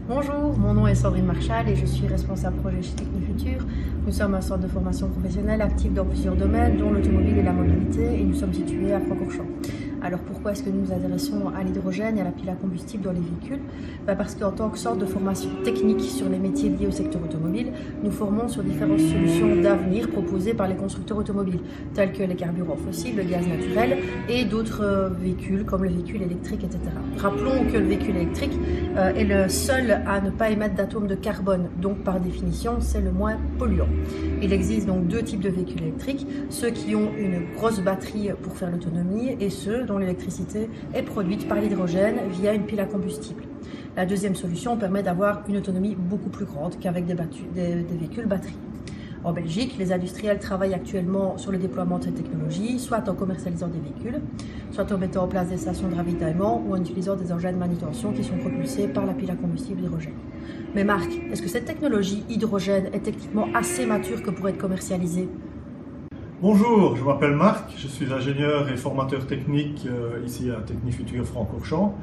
Bonjour, mon nom est Sandrine Marchal et je suis responsable projet chez Technifutur. Nous sommes un centre de formation professionnelle actif dans plusieurs domaines, dont l'automobile et la mobilité, et nous sommes situés à Francorchamps. Alors pourquoi est-ce que nous nous intéressons à l'hydrogène et à la pile à combustible dans les véhicules? Parce qu'en tant que centre de formation technique sur les métiers liés au secteur automobile, nous formons sur différentes solutions d'avenir proposées par les constructeurs automobiles, tels que les carburants fossiles, le gaz naturel et d'autres véhicules comme le véhicule électrique, etc. Rappelons que le véhicule électrique est le seul à ne pas émettre d'atomes de carbone, donc par définition c'est le moins polluant. Il existe donc deux types de véhicules électriques, ceux qui ont une grosse batterie pour faire l'autonomie et ceux dont l'électricité est produite par l'hydrogène via une pile à combustible. La deuxième solution permet d'avoir une autonomie beaucoup plus grande qu'avec des véhicules batterie. En Belgique, les industriels travaillent actuellement sur le déploiement de cette technologie, soit en commercialisant des véhicules, soit en mettant en place des stations de ravitaillement ou en utilisant des engins de manutention qui sont propulsés par la pile à combustible hydrogène. Mais Marc, est-ce que cette technologie hydrogène est techniquement assez mature que pour être commercialisée? Bonjour, je m'appelle Marc, je suis ingénieur et formateur technique ici à Technifutur Francorchamps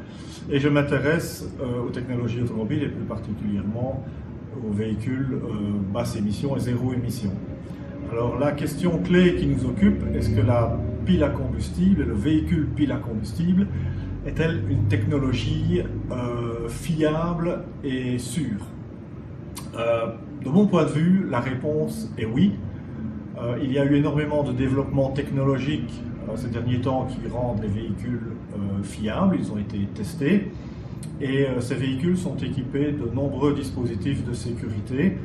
et je m'intéresse aux technologies automobiles et plus particulièrement aux véhicules basse émission et zéro émission. Alors la question clé qui nous occupe, est-ce que la pile à combustible, le véhicule pile à combustible, est-elle une technologie fiable et sûre? De mon point de vue, la réponse est oui. Il y a eu énormément de développement technologique ces derniers temps qui rendent les véhicules fiables, ils ont été testés et ces véhicules sont équipés de nombreux dispositifs de sécurité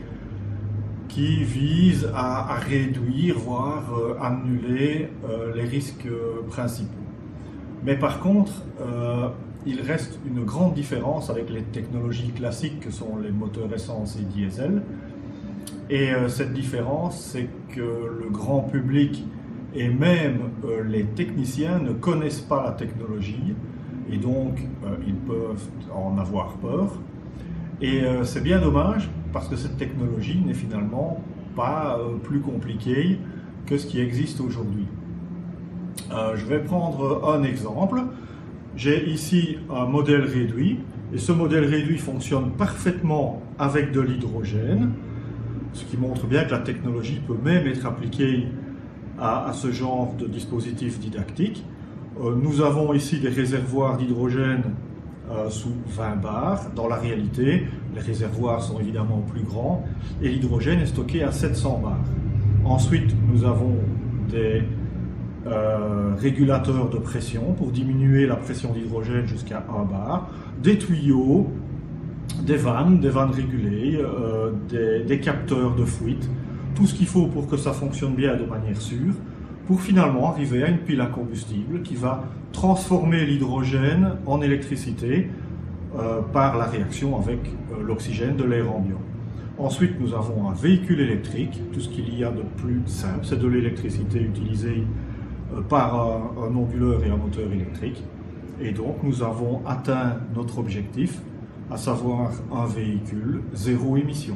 qui visent à réduire, voire annuler les risques principaux. Mais par contre, il reste une grande différence avec les technologies classiques que sont les moteurs essence et diesel. Et cette différence, c'est que le grand public et même les techniciens ne connaissent pas la technologie et donc ils peuvent en avoir peur. Et c'est bien dommage parce que cette technologie n'est finalement pas plus compliquée que ce qui existe aujourd'hui. Je vais prendre un exemple. J'ai ici un modèle réduit et ce modèle réduit fonctionne parfaitement avec de l'hydrogène, ce qui montre bien que la technologie peut même être appliquée à ce genre de dispositif didactique. Nous avons ici des réservoirs d'hydrogène sous 20 bars. Dans la réalité, les réservoirs sont évidemment plus grands et l'hydrogène est stocké à 700 bars. Ensuite, nous avons des régulateurs de pression pour diminuer la pression d'hydrogène jusqu'à 1 bar, des tuyaux, des vannes régulées, des capteurs de fuite, tout ce qu'il faut pour que ça fonctionne bien de manière sûre, pour finalement arriver à une pile à combustible qui va transformer l'hydrogène en électricité par la réaction avec l'oxygène de l'air ambiant. Ensuite, nous avons un véhicule électrique, tout ce qu'il y a de plus simple, c'est de l'électricité utilisée par un onduleur et un moteur électrique. Et donc, nous avons atteint notre objectif, à savoir un véhicule zéro émission.